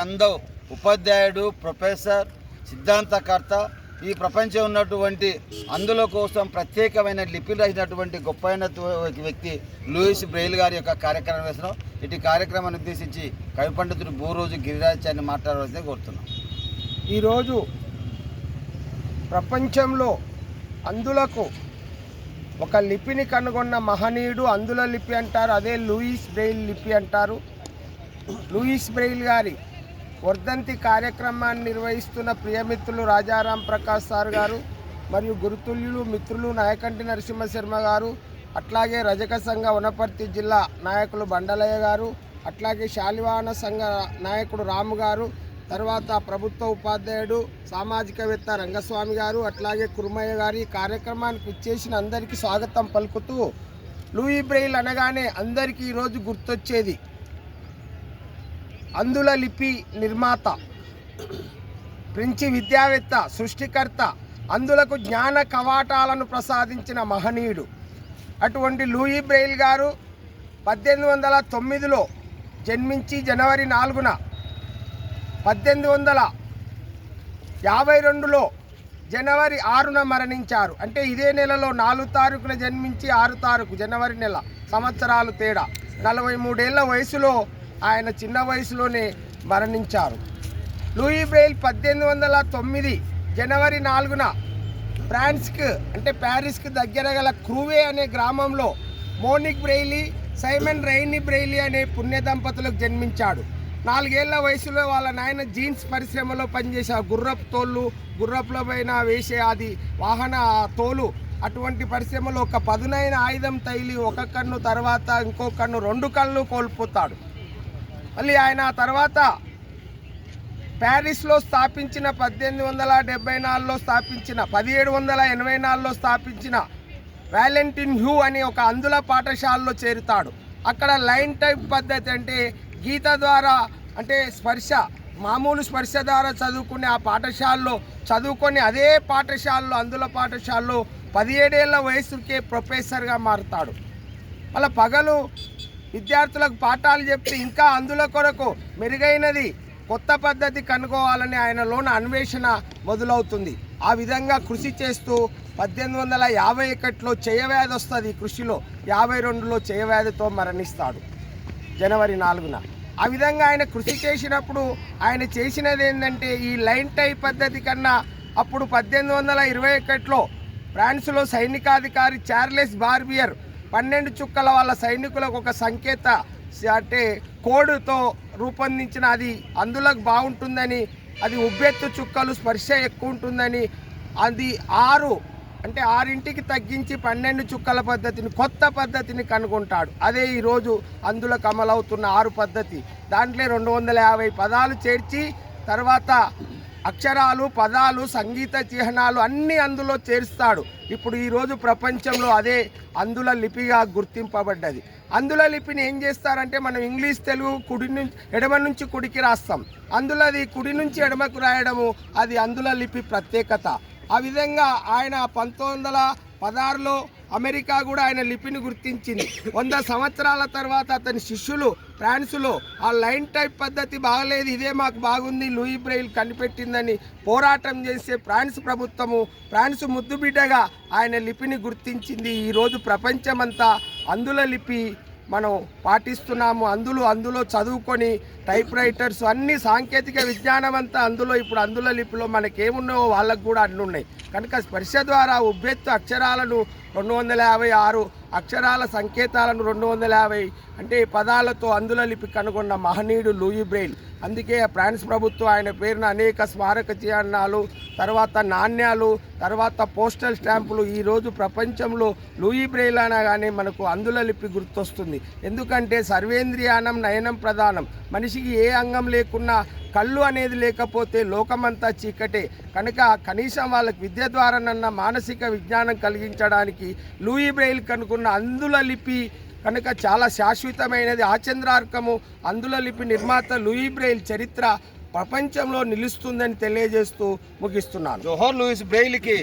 అందవ్ ఉపాధ్యాయుడు, ప్రొఫెసర్, సిద్ధాంతకర్త, ఈ ప్రపంచం ఉన్నటువంటి అందుల కోసం ప్రత్యేకమైన లిపి రాసినటువంటి గొప్పైన వ్యక్తి లూయిస్ బ్రెయిల్ గారి యొక్క కార్యక్రమం వేస్తున్నాం. ఇటు కార్యక్రమాన్ని ఉద్దేశించి కవి పండితుడు బూరోజు గిరిరాజాన్ని మాట్లాడవలసిందే కోరుతున్నాం. ఈరోజు ప్రపంచంలో అందులకు ఒక లిపిని కనుగొన్న మహనీయుడు అందుల లిపి అంటారు. అదే లూయిస్ బ్రెయిల్ లిపి అంటారు. లూయిస్ బ్రెయిల్ గారి వర్ధంతి కార్యక్రమాన్ని నిర్వహిస్తున్న ప్రియమిత్రులు రాజారాం ప్రకాష్ సార్ గారు మరియు గురుతుల్యులు మిత్రులు నాయకంటి నరసింహశర్మ గారు, అట్లాగే రజక సంఘ వనపర్తి జిల్లా నాయకులు బండలయ్య గారు, అట్లాగే శాలివాహన సంఘ నాయకుడు రాము గారు, తర్వాత ప్రభుత్వ ఉపాధ్యాయుడు సామాజికవేత్త రంగస్వామి గారు, అట్లాగే కుర్మయ్య గారు ఈ కార్యక్రమానికి ఇచ్చేసిన అందరికీ స్వాగతం పలుకుతూ, లూయి బ్రెయిల్ అనగానే అందరికీ ఈరోజు గుర్తొచ్చేది అందుల లిపి నిర్మాత, ఫ్రెంచి విద్యావేత్త, సృష్టికర్త, అందులకు జ్ఞాన కవాటాలను ప్రసాదించిన మహనీయుడు. అటువంటి లూయి బ్రెయిల్ గారు 1809లో జన్మించి జనవరి 4న 1852లో జనవరి 6న మరణించారు. అంటే ఇదే నెలలో 4 తారీఖున జన్మించి 6 తారీఖు జనవరి నెల, సంవత్సరాలు తేడా. 43 ఏళ్ల వయసులో ఆయన చిన్న వయసులోనే మరణించారు. లూయి బ్రెయిల్ 1809 జనవరి 4న ఫ్రాన్స్కి అంటే ప్యారిస్కి దగ్గర గల క్రూవే అనే గ్రామంలో monic Braille, Simon rainy Braille అనే పుణ్య దంపతులకు జన్మించాడు. 4 ఏళ్ల వయసులో వాళ్ళ నాయన జీన్స్ పరిశ్రమలో పనిచేసే గుర్రపు తోళ్ళు, గుర్రపుల పైన వేసే అది వాహన తోలు, అటువంటి పరిశ్రమలో ఒక పదునైన ఆయుధం తగిలి ఒక కన్ను, తర్వాత ఇంకో కన్ను, 2 కళ్ళు కోల్పోతాడు. మళ్ళీ ఆయన తర్వాత ప్యారిస్లో స్థాపించిన 1874లో స్థాపించిన 1784లో స్థాపించిన వాలెంటిన్ హ్యూ అనే ఒక అందుల పాఠశాలలో చేరుతాడు. అక్కడ లైన్ టైప్ పద్ధతి అంటే గీత ద్వారా అంటే స్పర్శ, మామూలు స్పర్శ ద్వారా చదువుకునే ఆ పాఠశాలలో చదువుకొని అదే పాఠశాలలో అందుల పాఠశాలలో 17 ఏళ్ల వయసుకే ప్రొఫెసర్గా మారుతాడు. అలా పగలు విద్యార్థులకు పాఠాలు చెప్తే ఇంకా అందుల కొరకు మెరుగైనది కొత్త పద్ధతి కనుగోవాలని ఆయనలోని అన్వేషణ మొదలవుతుంది. ఆ విధంగా కృషి చేస్తూ 1851లో క్షయవ్యాధి వస్తుంది. ఈ కృషిలో 52లో క్షయవ్యాధితో మరణిస్తాడు జనవరి 4న. ఆ విధంగా ఆయన కృషి చేసినప్పుడు ఆయన చేసినది ఏంటంటే ఈ లైన్ టైప్ పద్ధతి కన్నా అప్పుడు 1821లో ఫ్రాన్స్లో సైనికాధికారి చార్లెస్ బార్బియర్ 12 చుక్కల వాళ్ళ సైనికులకు ఒక సంకేత అంటే కోడ్తో రూపొందించిన అది అందులకు బాగుంటుందని, అది ఉబ్బెత్తు చుక్కలు స్పర్శ ఎక్కువ ఉంటుందని, అది 6కి తగ్గించి 12 చుక్కల పద్ధతిని, కొత్త పద్ధతిని కనుగొంటాడు. అదే ఈరోజు అందులకు అమలవుతున్న 6 పద్ధతి. దాంట్లో 250 పదాలు చేర్చి తర్వాత అక్షరాలు, పదాలు, సంగీత చిహ్నాలు అన్నీ అందులో చేరుస్తాడు. ఇప్పుడు ఈరోజు ప్రపంచంలో అదే అందుల లిపిగా గుర్తింపబడ్డది. అందుల లిపిని ఏం చేస్తారంటే మనం ఇంగ్లీష్, తెలుగు ఎడమ నుంచి కుడికి రాస్తాం. అందులోది కుడి నుంచి ఎడమకు రాయడము అది అందుల లిపి ప్రత్యేకత. ఆ విధంగా ఆయన 1916లో అమెరికా కూడా ఆయన లిపిని గుర్తించింది. 100 సంవత్సరాల తర్వాత అతని శిష్యులు ఫ్రాన్స్లో ఆ లైన్ టైప్ పద్ధతి బాగలేదు, ఇదే మాకు బాగుంది, లూయి బ్రెయిల్ కనిపెట్టిందని పోరాటం చేసే ఫ్రాన్స్ ప్రభుత్వము ఫ్రాన్స్ ముద్దుబిడ్డగా ఆయన లిపిని గుర్తించింది. ఈరోజు ప్రపంచమంతా అందుల లిపి మనం పాటిస్తున్నాము. అందులో చదువుకొని టైప్ రైటర్స్ అన్ని సాంకేతిక విజ్ఞానం అంతా ఇప్పుడు అందుల లిపిలో మనకేమున్నాయో వాళ్ళకు కూడా అన్నీ ఉన్నాయి. కనుక స్పర్శ ద్వారా ఉబ్బెత్తు అక్షరాలను 256 అక్షరాల సంకేతాలను 250 అంటే పదాలతో అందుల లిపి కనుగొన్న మహనీయుడు లూయి బ్రెయిల్. అందుకే ఫ్రాన్స్ ప్రభుత్వం ఆయన పేరున అనేక స్మారక చిహ్నాలు, తర్వాత నాణ్యాలు, తర్వాత పోస్టల్ స్టాంపులు. ఈరోజు ప్రపంచంలో లూయి బ్రెయిల్ అనగానే మనకు అందుల లిపి గుర్తొస్తుంది. ఎందుకంటే సర్వేంద్రియానం నయనం ప్రధానం. మనిషికి ఏ అంగం లేకున్నా, కళ్ళు అనేది లేకపోతే లోకమంతా చీకటే. కనుక కనీసం వాళ్ళకి విద్య ద్వారానన్న మానసిక విజ్ఞానం కలిగించడానికి లూయి బ్రెయిల్ కనుక్కున్న అందుల లిపి కనుక చాలా శాశ్వతమైనది, ఆచంద్రార్కము. అందుల లిపి నిర్మాత లూయి బ్రెయిల్ చరిత్ర ప్రపంచంలో నిలుస్తుందని తెలియజేస్తూ ముగిస్తున్నాను. జోహార్ లూయిస్ బ్రెయిల్కి.